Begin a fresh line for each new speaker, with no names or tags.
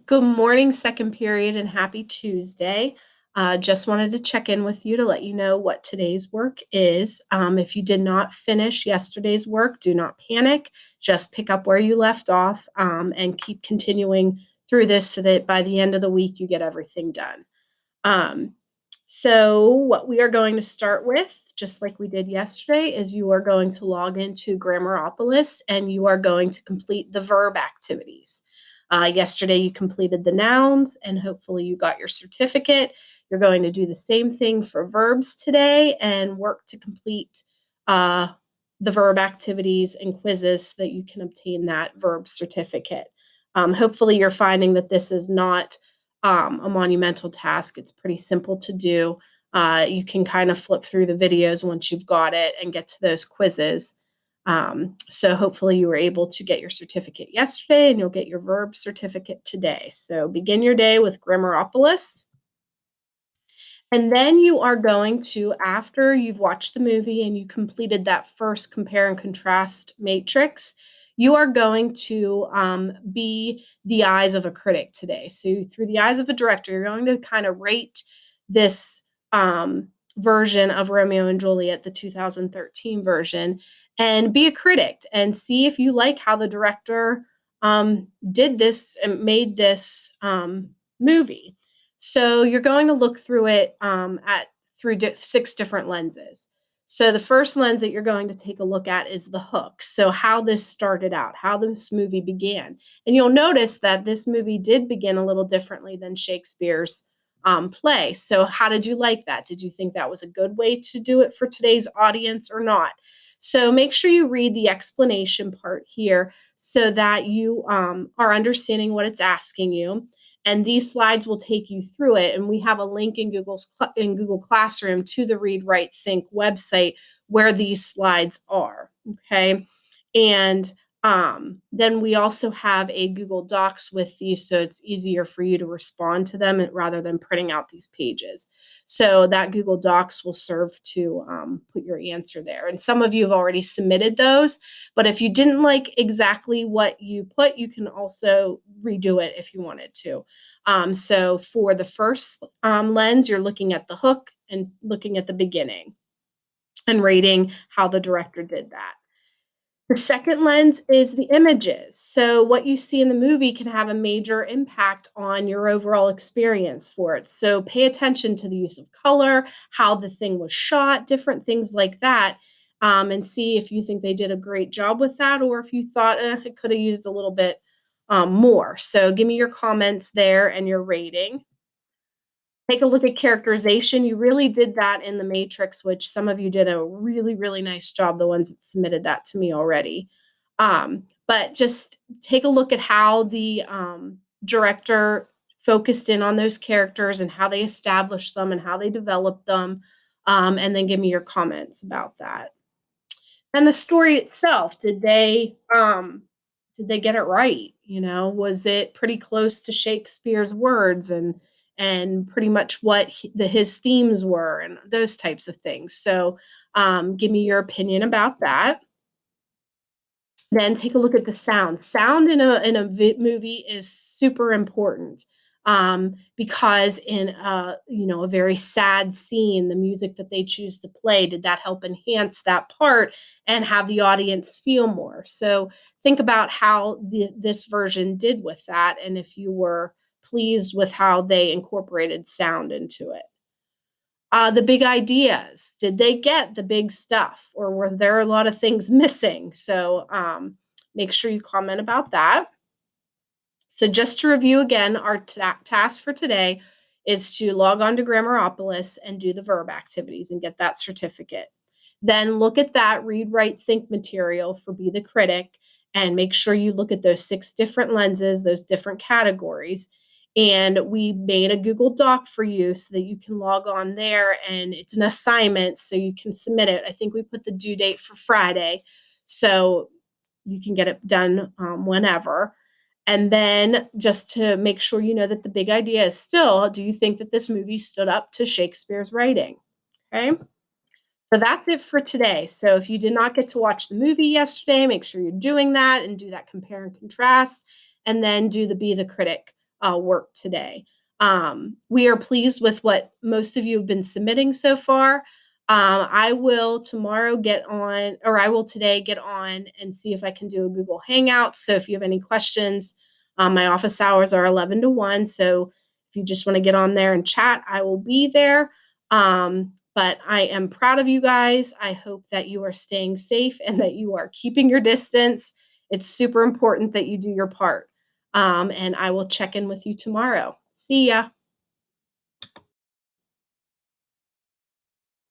Good morning, second period, and happy Tuesday. Just wanted to check in with you to let you know what today's work is. If you did not finish yesterday's work, do not panic. Just pick up where you left off and keep continuing through this so that by the end of the week you get everything done. Um, so, what we are going to start with, just like we did yesterday, is you are going to log into Grammaropolis and you are going to complete the verb activities. Yesterday, you completed the nouns and hopefully you got your certificate. You're going to do the same thing for verbs today and work to complete uh, the verb activities and quizzes so that you can obtain that verb certificate. Hopefully, you're finding that this is not a monumental task. It's pretty simple to do. You can kind of flip through the videos once you've got it and get to those quizzes. So hopefully you were able to get your certificate yesterday and you'll get your verb certificate today. So begin your day with Grammaropolis. And then you are going to, after you've watched the movie and you completed that first compare and contrast matrix, you are going to be the eyes of a critic today. So, through the eyes of a director, you're going to kind of rate this version of Romeo and Juliet, the 2013 version, and be a critic and see if you like how the director did this and made this movie. So you're going to look through it at through 6 different lenses. So the first lens that you're going to take a look at is the hook. So how this started out, how this movie began. And you'll notice that this movie did begin a little differently than Shakespeare's play. So how did you like that? Did you think that was a good way to do it for today's audience or not? So make sure you read the explanation part here so that you are understanding what it's asking you. And these slides will take you through it. And we have a link in Google Classroom to the Read Write Think website where these slides are. Okay. And then we also have a Google Docs with these, so it's easier for you to respond to them rather than printing out these pages. So that Google Docs will serve to put your answer there. And some of you have already submitted those, but if you didn't like exactly what you put, you can also redo it if you wanted to. So for the first lens, you're looking at the hook and looking at the beginning and rating how the director did that. The second lens is the images. So, what you see in the movie can have a major impact on your overall experience for it. So, pay attention to the use of color, how the thing was shot, different things like that, and see if you think they did a great job with that or if you thought it could have used a little bit more. So, give me your comments there and your rating. Take a look at characterization. You really did that in the Matrix, which some of you did a really, really nice job, the ones that submitted that to me already. But just take a look at how the director focused in on those characters and how they established them and how they developed them. And then give me your comments about that. And the story itself, did they get it right? You know, was it pretty close to Shakespeare's words and pretty much what his themes were and those types of things? So, give me your opinion about that. Then take a look at the sound. Sound in a movie is super important because in a very sad scene, the music that they choose to play, did that help enhance that part and have the audience feel more? So think about how this version did with that, and if you were pleased with how they incorporated sound into it. The big ideas. Did they get the big stuff, or were there a lot of things missing? So make sure you comment about that. So just to review again, our task for today is to log on to Grammaropolis and do the verb activities and get that certificate. Then look at that Read, Write, Think material for Be the Critic and make sure you look at those 6 different lenses, those different categories. And we made a Google Doc for you so that you can log on there and it's an assignment so you can submit it. I think we put the due date for Friday so you can get it done whenever. And then just to make sure you know that the big idea is still, do you think that this movie stood up to Shakespeare's writing? Okay. So that's it for today. So if you did not get to watch the movie yesterday, make sure you're doing that and do that compare and contrast, and then do the Be the Critic work today. We are pleased with what most of you have been submitting so far. I will tomorrow get on, or I will today get on and see if I can do a Google Hangout. So if you have any questions, my office hours are 11 to 1. So if you just want to get on there and chat, I will be there. But I am proud of you guys. I hope that you are staying safe and that you are keeping your distance. It's super important that you do your part. And I will check in with you tomorrow. See ya.